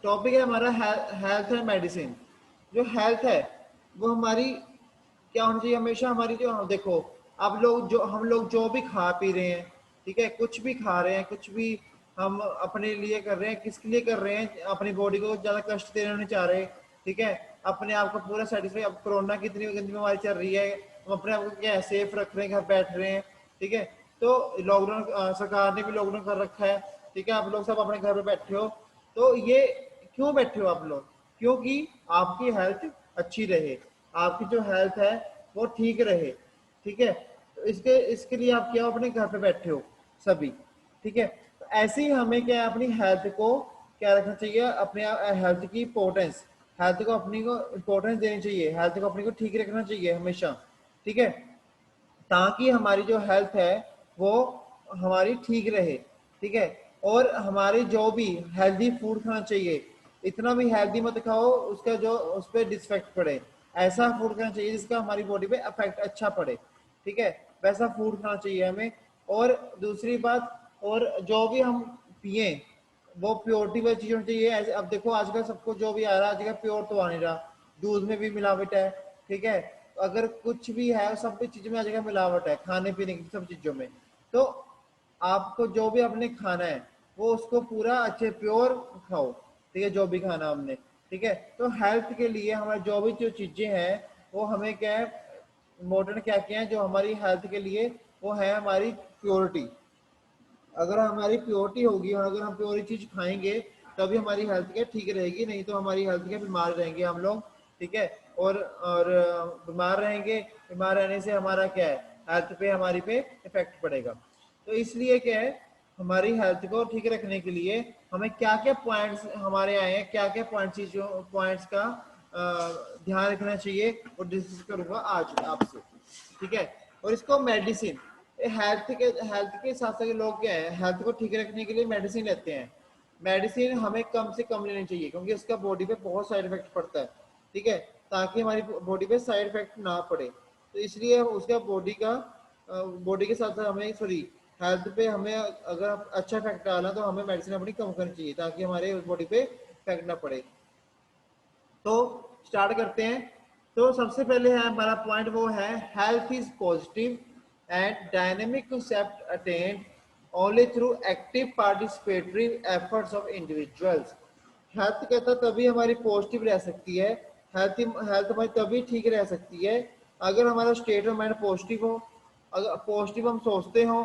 Topic है हमारा health and medicine. जो हेल्थ है वो हमारी क्या होनी चाहिए हमेशा हमारी, जो देखो आप लोग जो हम लोग जो भी खा पी रहे हैं, ठीक है, कुछ भी खा रहे हैं, कुछ भी हम अपने लिए कर रहे हैं, किसके लिए कर रहे हैं, अपनी बॉडी को ज़्यादा कष्ट देना नहीं चाह रहे, ठीक है, अपने आप को पूरा सेटिस्फाई। अब कोरोना की इतनी गंदी बीमारी चल रही है, हम अपने आप को क्या सेफ रख रहे हैं, घर बैठ रहे हैं, ठीक है। तो लॉकडाउन सरकार ने भी लॉकडाउन कर रखा है, ठीक है, आप लोग सब अपने घर पे बैठे हो। तो ये क्यों बैठे हो आप लोग? क्योंकि आपकी हेल्थ अच्छी रहे, आपकी जो हेल्थ है वो ठीक रहे, ठीक है। तो इसके इसके लिए आप क्या अपने घर पे बैठे हो सभी, ठीक है। तो ऐसे ही हमें क्या है अपनी हेल्थ को क्या रखना चाहिए, अपने हेल्थ की इंपॉर्टेंस, हेल्थ को अपनी को इंपॉर्टेंस देनी चाहिए, हेल्थ को अपनी को ठीक रखना चाहिए हमेशा, ठीक है, ताकि हमारी जो हेल्थ है वो हमारी ठीक रहे, ठीक है। और हमारे जो भी हेल्दी फूड खाना चाहिए, इतना भी हेल्दी मत खाओ उसका जो उस पर डिसफेक्ट पड़े, ऐसा फूड खाना चाहिए जिसका हमारी बॉडी पे अफेक्ट अच्छा पड़े, ठीक है, वैसा फूड खाना चाहिए हमें। और दूसरी बात, और जो भी हम पिए वो प्योरिटी वाली चीज होनी चाहिए। ऐसे अब देखो आजकल सबको जो भी आ रहा है आजकल प्योर तो आ नहीं रहा, दूध में भी मिलावट है, ठीक है, अगर कुछ भी है सब भी चीज में आज मिलावट है, खाने पीने की सब चीजों में। तो आपको जो भी आपने खाना है वो उसको पूरा अच्छे प्योर खाओ, ठीक है, जो भी खाना हमने, ठीक है। तो हेल्थ के लिए हमारे जो भी जो चीजें हैं वो हमें क्या है मॉडर्न क्या क्या है जो हमारी हेल्थ के लिए, वो है हमारी प्योरिटी। अगर हमारी प्योरिटी होगी और अगर हम प्योर चीज खाएंगे तभी हमारी हेल्थ क्या ठीक रहेगी, नहीं तो हमारी हेल्थ क्या बीमार रहेंगे हम लोग, ठीक है। और बीमार रहेंगे, बीमार रहने से हमारा क्या है हेल्थ पे हमारी पे इफेक्ट पड़ेगा। तो इसलिए क्या है हमारी हेल्थ को ठीक रखने के लिए हमें क्या क्या पॉइंट्स हमारे आए हैं, क्या क्या पॉइंट्स का ध्यान रखना चाहिए वो डिस्कस करूंगा आज आपसे, ठीक है। और इसको मेडिसिन, हेल्थ के साथ साथ लोग क्या है हेल्थ को ठीक रखने के लिए मेडिसिन लेते हैं। मेडिसिन हमें कम से कम लेनी चाहिए क्योंकि इसका बॉडी पे बहुत साइड इफेक्ट पड़ता है, ठीक है, ताकि हमारी बॉडी पे साइड इफेक्ट ना पड़े। तो इसलिए उसका बॉडी के साथ साथ हमें सॉरी हेल्थ पे हमें अगर अच्छा इफेक्ट डालना तो हमें मेडिसिन अपनी कम करनी चाहिए ताकि हमारे बॉडी पे इफेक्ट ना पड़े। तो स्टार्ट करते हैं। तो सबसे पहले है हमारा पॉइंट वो है health is positive and dynamic concept attend only through active participatory efforts of individuals. Health कहता तभी हमारी पॉजिटिव रह सकती है, हेल्थ हेल्थ हमारी तभी ठीक रह सकती है अगर हमारा स्टेट ऑफ माइंड पॉजिटिव हो, अगर पॉजिटिव हम सोचते हो,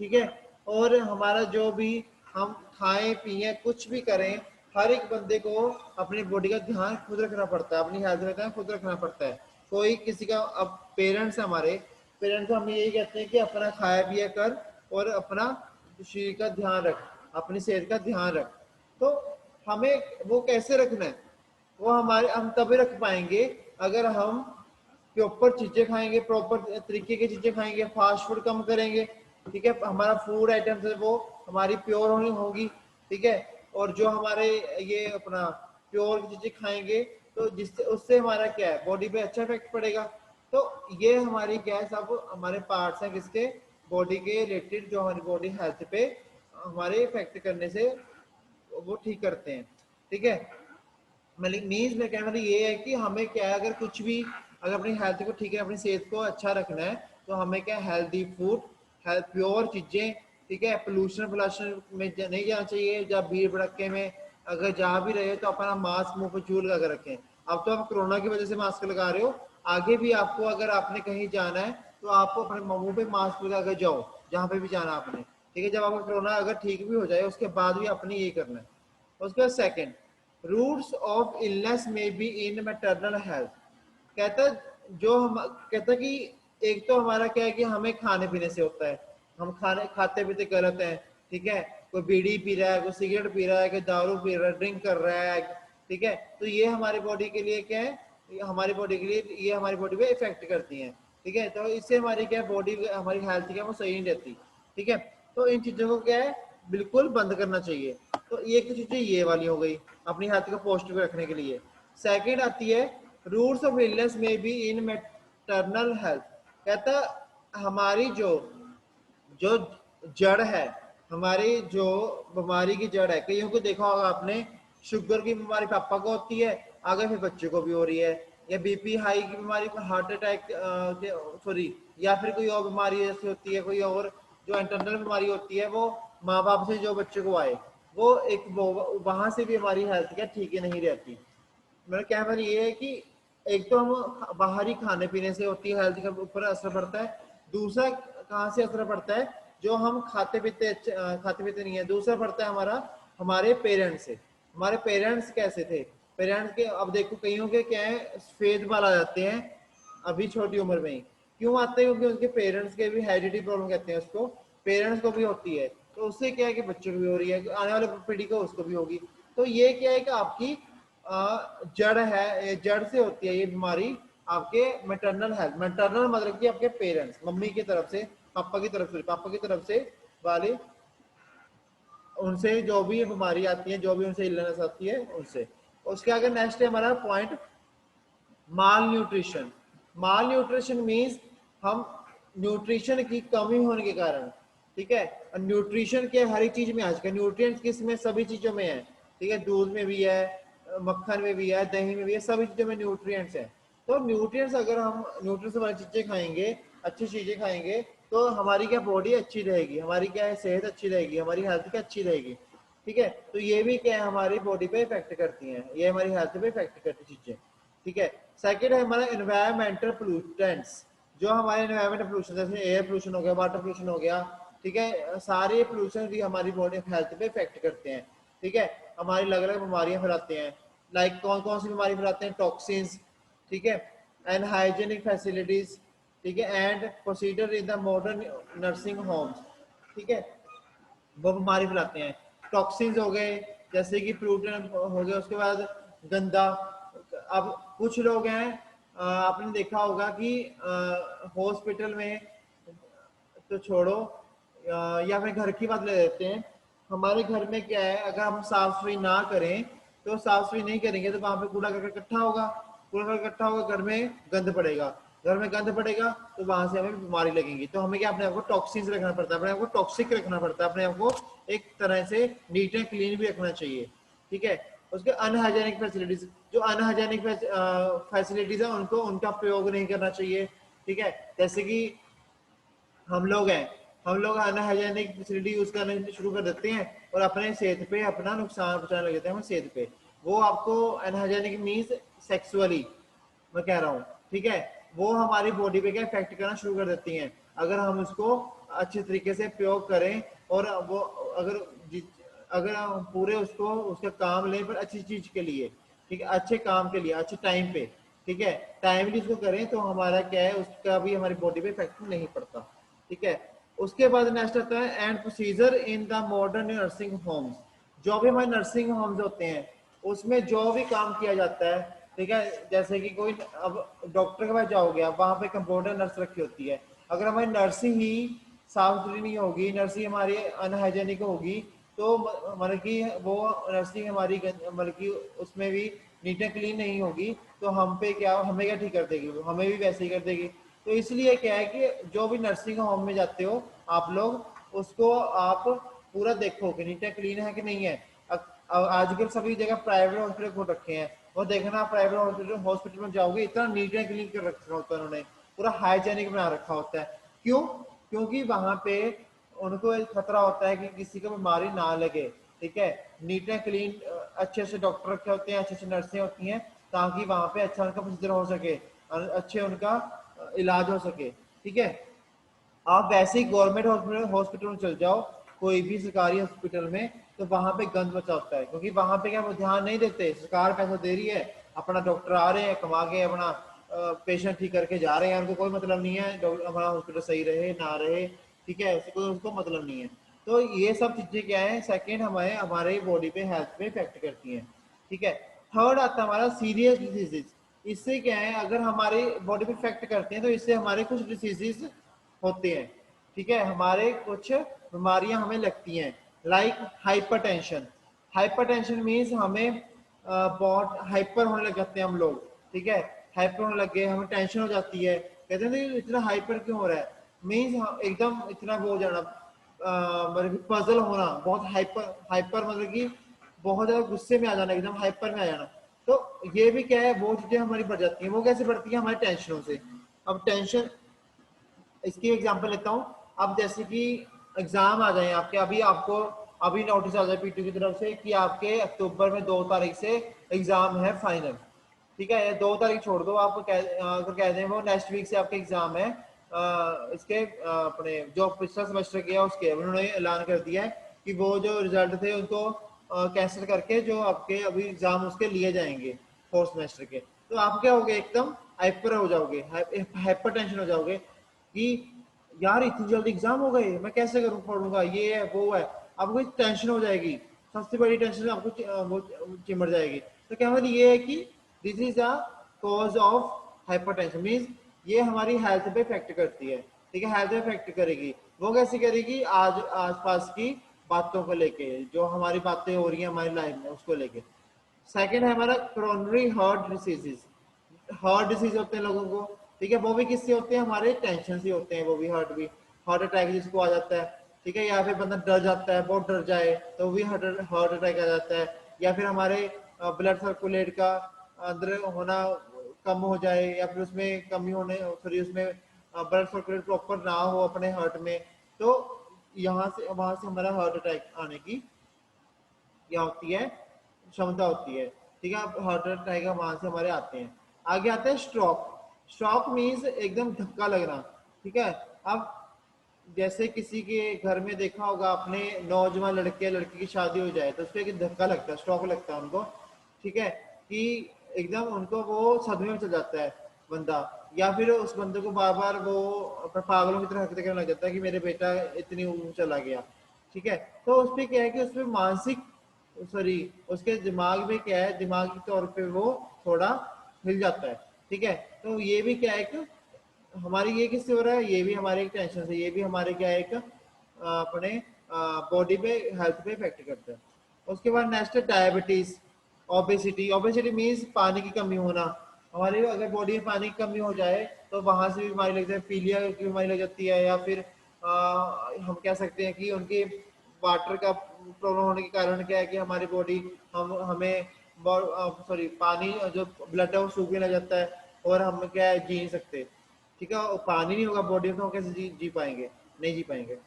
ठीक है। और हमारा जो भी हम खाएं पिए कुछ भी करें, हर एक बंदे को अपनी बॉडी का ध्यान खुद रखना पड़ता है, अपनी हेल्थ का ध्यान खुद रखना पड़ता है। कोई किसी का अब पेरेंट्स हमारे पेरेंट्स हमें यही कहते हैं कि अपना खाया पिया कर और अपना शरीर का ध्यान रख, अपनी सेहत का ध्यान रख। तो हमें वो कैसे रखना है, वो हमारे हम तभी रख पाएंगे अगर हम प्रॉपर चीजें खाएंगे, प्रॉपर तरीके की चीजें खाएंगे, फास्ट फूड कम करेंगे, ठीक है, हमारा फूड आइटम्स है वो हमारी प्योर होनी होगी, ठीक है। और जो हमारे ये अपना प्योर चीजें खाएंगे तो जिससे उससे हमारा क्या है बॉडी पे अच्छा इफेक्ट पड़ेगा। तो ये हमारी क्या है सब हमारे पार्ट्स हैं किसके बॉडी के रिलेटेड जो हमारी बॉडी हेल्थ पे हमारे इफेक्ट करने से वो ठीक करते हैं, ठीक है। मीन्स मैं कहना ये है कि हमें क्या है अगर कुछ भी अगर अपनी हेल्थ को ठीक है अपनी सेहत को अच्छा रखना है तो हमें क्या हेल्दी फूड, हेल्थ प्योर चीजें, ठीक है, पोल्यूशन पोल्यूशन में नहीं जाना चाहिए, जब भीड़ भड़के में अगर जा भी रहे तो अपना मास्क मुंह पर चूल लगा रखें। अब तो आप कोरोना की वजह से मास्क लगा रहे हो, आगे भी आपको अगर आपने कहीं जाना है तो आपको अपने मुंह पे मास्क लगा कर जाओ जहाँ पे भी जाना आपने, ठीक है। जब आपका कोरोना अगर ठीक भी हो जाए उसके बाद भी अपने ये करना है। उसके बाद सेकेंड, रूट्स ऑफ इलनेस में बी इन मैटरनल हेल्थ। कहता जो हम कहता कि एक तो हमारा क्या है कि हमें खाने पीने से होता है, हम खाने खाते पीते गलत है, ठीक है, कोई बीड़ी पी रहा है, कोई सिगरेट पी रहा है, कोई दारू पी रहा है, ड्रिंक कर रहा है, ठीक है। तो ये हमारी बॉडी के लिए क्या है, हमारी बॉडी के लिए ये हमारी बॉडी पे इफेक्ट करती है, ठीक है। तो इससे हमारी क्या बॉडी हमारी हेल्थ क्या वो सही नहीं रहती, ठीक है। तो इन चीजों को क्या है बिल्कुल बंद करना चाहिए। तो ये तो चीजें ये वाली हो गई अपनी हेल्थ को पॉजिटिव रखने के लिए। सेकंड आती है रूट्स ऑफ इलनेस में बी इन मैटरनल हेल्थ। कहता हमारी जो जो जड़ है, हमारी जो बीमारी की जड़ है, कईयों को देखा होगा आपने शुगर की बीमारी पापा को होती है, आगे फिर बच्चे को भी हो रही है, या बीपी हाई की बीमारी, हार्ट अटैक, सॉरी, या फिर कोई और बीमारी जैसे होती है, कोई और जो इंटरनल बीमारी होती है वो माँ बाप से जो बच्चे को आए, वो एक वहां से भी हमारी हेल्थ क्या ठीक है नहीं रहती। मेरा कहना ये है कि एक तो हम बाहरी खाने पीने से होती है हेल्थ के ऊपर असर पड़ता है, दूसरा कहाँ से असर पड़ता है, जो हम खाते पीते नहीं है। दूसरा पड़ता है हमारा हमारे पेरेंट्स से। हमारे पेरेंट्स कैसे थे, पेरेंट्स के अब देखो कईयों के क्या है सफेद बाल आ जाते हैं अभी छोटी उम्र में ही। क्यों आते हैं, क्योंकि उनके पेरेंट्स के भी हेरिडिटी प्रॉब्लम कहते हैं उसको, पेरेंट्स को भी होती है, तो उससे क्या है कि बच्चों को भी हो रही है, आने वाले पीढ़ी को उसको भी होगी। तो ये क्या है कि आपकी जड़ है, ये जड़ से होती है ये बीमारी, आपके मैटरनल हेल्थ, मैटरनल मतलब कि आपके पेरेंट्स, मम्मी की तरफ से, पापा की तरफ से वाले, उनसे जो भी बीमारी आती है, जो भी उनसे इलनेस आती है उनसे। उसके आगे नेक्स्ट है हमारा पॉइंट माल न्यूट्रिशन। माल न्यूट्रिशन मीन्स हम न्यूट्रिशन की कमी होने के कारण, ठीक है, न्यूट्रिशन के हर एक चीज में आजकल न्यूट्रिएंट्स किस में, सभी चीजों में है, ठीक है, दूध में भी है, मक्खन में भी है, दही में भी है, सभी चीजों में न्यूट्रिएंट्स है। तो न्यूट्रिएंट्स अगर हम न्यूट्रिएंट्स वाली चीजें खाएंगे, अच्छी चीजें खाएंगे, तो हमारी क्या बॉडी अच्छी रहेगी, हमारी क्या है सेहत अच्छी रहेगी, हमारी हेल्थ क्या अच्छी रहेगी, ठीक है। तो ये भी क्या है हमारी बॉडी पे इफेक्ट करती हैं, ये हमारी हेल्थ पे इफेक्ट करती चीजें, ठीक है। सेकंड है हमारा एनवायरमेंटल पोल्यूटेंट्स, जो हमारे एनवायरमेंटल पोल्यूशन जैसे एयर पोल्यूशन हो गया, वाटर पोल्यूशन हो गया, ठीक है, सारे पोल्यूशन भी हमारी बॉडी हेल्थ पे इफेक्ट करते हैं, ठीक है, हमारी अलग अलग बीमारियां फैलाते हैं। लाइक कौन कौन सी बीमारी फैलाते हैं, टॉक्सिन्स, ठीक है, अनहाइजेनिक फैसिलिटीज, ठीक है, and procedure in the modern nursing homes, ठीक है, वो बीमारी फैलाते हैं। टॉक्सिन्स हो गए जैसे कि प्लूटन हो गया, उसके बाद गंदा। अब कुछ लोग हैं आपने देखा होगा कि हॉस्पिटल में तो छोड़ो, या फिर घर की बात ले लेते हैं। हमारे घर में क्या है, अगर हम साफ सफाई ना करें, तो साफ सफाई नहीं करेंगे तो वहां पे कूड़ा करकट इकट्ठा होगा, कूड़ा करकट इकट्ठा होगा, घर में गंद पड़ेगा, घर में गंद पड़ेगा तो वहां से हमें बीमारी लगेगी। तो हमें क्या अपने आप को टॉक्सिन्स रखना पड़ता है, अपने आप को टॉक्सिक रखना पड़ता है, अपने आप को एक तरह से नीट एंड क्लीन भी रखना चाहिए, ठीक है। उसके अनहाइजेनिक फैसिलिटीज, जो अनहाइजेनिक फैसिलिटीज है उनको उनका प्रयोग नहीं करना चाहिए, ठीक है। जैसे कि हम लोग हैं, हम लोग अनहाइजेनिक फैसिलिटी यूज करने शुरू कर देते हैं और अपने सेहत पे अपना नुकसान पहुंचाने लग जाते हैं, सेहत पे। वो आपको अनहाइजेनिक मीन्स सेक्सुअली मैं कह रहा हूँ, ठीक है, वो हमारी बॉडी पे क्या इफेक्ट करना शुरू कर देती हैं अगर हम उसको अच्छे तरीके से प्रयोग करें। और वो अगर अगर हम पूरे उसको उसका काम लें पर अच्छी चीज के लिए, ठीक है, अच्छे काम के लिए, अच्छे टाइम पे, ठीक है, टाइमली उसको करें तो हमारा क्या है उसका भी हमारी बॉडी पे इफेक्ट नहीं पड़ता, ठीक है। उसके बाद नेक्स्ट आता है and procedure in the modern nursing homes. जो भी हमारे नर्सिंग होम्स होते हैं उसमें जो भी काम किया जाता है, ठीक है, जैसे कि कोई अब डॉक्टर के पास जाओगे आप, वहां पे कंपाउंडर नर्स रखी होती है, अगर हमारी नर्सिंग ही साफ सुथरी नहीं होगी, नर्सिंग हमारी अनहाइजेनिक होगी, तो मतलब कि वो नर्सिंग हमारी मतलब कि उसमें भी नीट एंड क्लीन नहीं होगी, तो हम पे क्या, हमें क्या ठीक कर देगी, हमें भी वैसे ही कर देगी। तो इसलिए क्या है कि जो भी नर्सिंग होम में जाते हो आप लोग, उसको आप पूरा देखो कि नीट एंड क्लीन है कि नहीं है। आजकल सभी जगह प्राइवेट हॉस्पिटल खोल रखे हैं, वो देखना प्राइवेट हॉस्पिटल में जाओगे इतना नीट एंड क्लीन कर रखा होता है उन्होंने, पूरा हाइजेनिक बना रखा होता है। क्यों, क्योंकि वहां पे उनको एक खतरा होता है कि किसी को बीमारी ना लगे, ठीक है। नीट एंड क्लीन अच्छे अच्छे डॉक्टर रखे होते हैं, अच्छे अच्छे नर्सें होती हैं, ताकि वहां पे अच्छा उनका प्रोसीजर हो सके, अच्छे उनका इलाज हो सके, ठीक है। आप वैसे ही गवर्नमेंट हॉस्पिटल में चल जाओ, कोई भी सरकारी हॉस्पिटल में, तो वहां पे गंद मचा होता है, क्योंकि वहां पे क्या वो ध्यान नहीं देते, सरकार पैसा दे रही है, अपना डॉक्टर आ रहे हैं कमा के अपना पेशेंट ठीक करके जा रहे हैं, उनको कोई मतलब नहीं है हमारा हॉस्पिटल सही रहे ना रहे, ठीक है, ऐसे कोई उनको मतलब नहीं है। तो ये सब चीजें क्या है, सेकेंड हमारे हमारे बॉडी पे हेल्थ पे इफेक्ट करती हैं, ठीक है। थर्ड आता है हमारा सीरियस डिसीजेज। इससे क्या है, अगर हमारी बॉडी पे इफेक्ट करते हैं तो इससे हमारे कुछ डिसीजेज होते हैं, ठीक है, हमारे कुछ बीमारियां हमें लगती हैं, लाइक हाइपरटेंशन। हाइपरटेंशन मीन्स हमें बहुत हाइपर होने लग जाते हैं हम लोग, ठीक है, हाइपर होने लग गए, हमें टेंशन हो जाती है, कहते हैं इतना हाइपर क्यों हो रहा है, मीन्स एकदम इतना वो हो जाना, मतलब पजल होना, बहुत हाइपर हाइपर मतलब कि बहुत ज्यादा गुस्से में आ जाना, एकदम हाइपर में आ जाना। तो ये भी क्या है, वो चीजें हमारी बढ़ जाती हैं। वो कैसे बढ़ती है, हमारी टेंशनों से। अब टेंशन, इसकी एग्जांपल लेता हूँ। अब जैसे कि एग्जाम आ जाए आपके, अभी आपको अभी नोटिस आ जाए पीटी की तरफ से कि आपके अक्टूबर में 2 तारीख से एग्जाम है फाइनल, ठीक है। ये 2 तारीख छोड़ दो, आप अगर कह दें वो नेक्स्ट वीक से आपके एग्जाम है, इसके अपने जो पिछला सेमेस्टर किया उसके उन्होंने ऐलान कर दिया है कि वो जो रिजल्ट थे उनको कैंसिल करके जो आपके अभी एग्जाम उसके लिए जाएंगे फोर्थ सेमेस्टर के। तो आप क्या होगे, एकदम हाइपर हो जाओगे, हाइपर टेंशन हो जाओगे कि यार इतनी जल्दी एग्जाम हो गए, मैं कैसे करूँ, पढ़ूंगा, ये है वो है। आपको टेंशन हो जाएगी, सबसे बड़ी टेंशन आपको वो चिमड़ जाएगी। तो क्या मतलब ये है कि this is a cause of hypertension, means ये हमारी हेल्थ पे इफेक्ट करती है, ठीक है। हेल्थ पे इफेक्ट करेगी, वो कैसे करेगी, आज आसपास की बातों को लेके, जो हमारी बातें हो रही हैं हमारी लाइफ में उसको लेके। सेकंड है हमारा coronary heart diseases. Heart disease होते हैं लोगों को, ठीक है, वो भी किससे होते हैं, हमारे टेंशन से होते हैं। वो भी हार्ट भी, हार्ट अटैक जिसको आ जाता है, ठीक है, या फिर बंदा डर जाता है, बहुत डर जाए तो भी हार्ट अटैक आ जाता है। या फिर हमारे ब्लड सर्कुलेट का अंदर होना कम हो जाए, या फिर उसमें कमी होने, सॉरी उसमें ब्लड सर्कुलेट प्रॉपर ना हो अपने हार्ट में, तो यहाँ से वहां से हमारा हार्ट अटैक आने की क्या होती है, क्षमता होती है, ठीक है। अब हार्ट अटैक वहां से हमारे आते हैं। आगे आता है स्ट्रोक। स्ट्रोक मीन्स एकदम धक्का लगना, ठीक है। अब जैसे किसी के घर में देखा होगा आपने, नौजवान लड़के लड़की की शादी हो जाए तो उसको एक धक्का लगता है, स्ट्रोक लगता है उनको, ठीक है, कि एकदम उनको वो सदमे में चल जाता है बंदा। या फिर उस बंदे को बार बार वो पागलों की तरह हरकतें करने लग जाता है कि मेरे बेटा इतनी ऊंच चला गया, ठीक है। तो उस पर क्या है कि उसमें मानसिक, सॉरी उसके दिमाग में क्या है, दिमागी तौर पे वो थोड़ा हिल जाता है, ठीक है। तो ये भी क्या है कि हमारी ये किससे हो रहा है, ये भी हमारे एक टेंशन से, ये भी हमारे क्या है एक अपने बॉडी पे, हेल्थ पे इफेक्ट करता है। उसके बाद नेक्स्ट है डायबिटीज, ओबेसिटी। ओबेसिटी मीन्स पानी की कमी होना। हमारी अगर बॉडी में पानी की कमी हो जाए तो वहां से भी बीमारी लग जाए, पीलिया की बीमारी लग जाती है। या फिर हम कह सकते हैं कि उनकी वाटर का प्रॉब्लम होने के कारण क्या है कि हमारी बॉडी, हम हमें सॉरी पानी जो ब्लड है वो सूखने लग जाता है, और हम क्या है जी नहीं सकते, ठीक है। और पानी नहीं होगा बॉडी में तो हम कैसे जी पाएंगे, नहीं जी पाएंगे।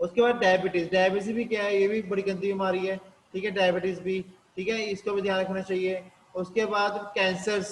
उसके बाद डायबिटीज। डायबिटीज भी क्या है, ये भी बड़ी गंदी बीमारी है, ठीक है, डायबिटीज भी, ठीक है, इसको भी ध्यान रखना चाहिए। उसके बाद कैंसर्स,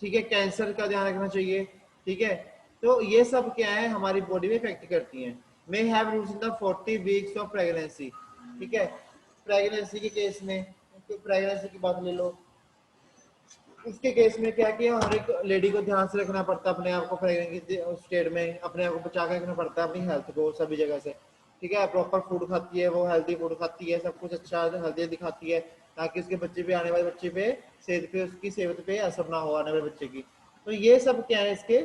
ठीक है, कैंसर का ध्यान रखना चाहिए, ठीक है। तो ये सब क्या है हमारी बॉडी में इफेक्ट करती हैं। May have roots in the 40 weeks of pregnancy, ठीक है। प्रेगनेंसी के केस में, प्रेगनेंसी की बात ले लो, इसके केस में क्या कि हर एक लेडी को ध्यान से रखना पड़ता है अपने आप को, प्रेगनेंसी स्टेट में अपने आप को बचा के रखना पड़ता है, अपनी हेल्थ को सभी जगह से, ठीक है। प्रॉपर फूड खाती है वो, हेल्दी फूड खाती है, सब कुछ अच्छा हेल्दी दिखाती है, ताकि उसके बच्चे पे, आने वाले बच्चे पे, सेहत पे, उसकी सेहत पे असर ना हो आने वाले बच्चे की। तो ये सब क्या है इसके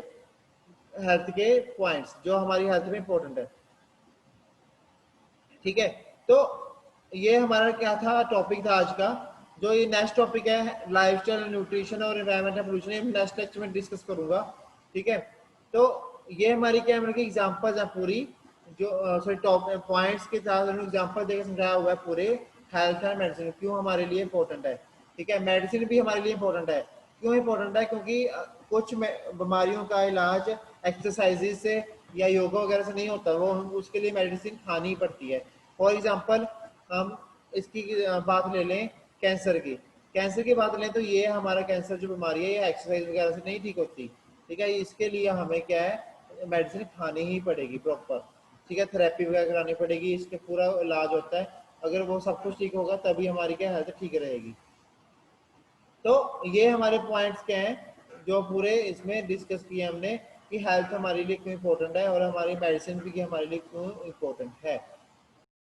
हेल्थ के पॉइंट्स जो हमारी हेल्थ में इंपॉर्टेंट है, ठीक है। तो ये हमारा क्या था, टॉपिक था आज का। जो ये नेक्स्ट टॉपिक है लाइफस्टाइल, न्यूट्रिशन और एनवायरमेंटल पोल्यूशन, ये नेक्स्ट लेक्चर में डिस्कस करूंगा, ठीक है। तो ये हमारी क्या है, एग्जांपल्स है पूरी, जो सॉरी टॉप पॉइंट्स के साथ एग्जांपल देकर समझाया हुआ है पूरे हेल्थ एंड मेडिसिन क्यों हमारे लिए इंपॉर्टेंट है, ठीक है। मेडिसिन भी हमारे लिए इंपॉर्टेंट है, क्यों इंपॉर्टेंट है, क्योंकि कुछ बीमारियों का इलाज एक्सरसाइजेज से या योगा वगैरह से नहीं होता, वो उसके लिए मेडिसिन खानी ही पड़ती है। फॉर एग्जांपल हम इसकी बात ले लें, कैंसर की, कैंसर की बात लें तो ये हमारा कैंसर जो बीमारी है ये एक्सरसाइज वगैरह से नहीं ठीक होती, ठीक है। इसके लिए हमें क्या है, मेडिसिन खानी ही पड़ेगी प्रॉपर, ठीक है, थेरेपी वगैरह करानी पड़ेगी, इसके पूरा इलाज होता है। अगर वो सब कुछ ठीक होगा तभी हमारी क्या हेल्थ ठीक रहेगी। तो ये हमारे पॉइंट्स क्या हैं जो पूरे इसमें डिस्कस किए हमने, कि हेल्थ हमारे लिए क्यों इंपॉर्टेंट है और हमारी मेडिसिन भी हमारे लिए क्यों इंपॉर्टेंट है।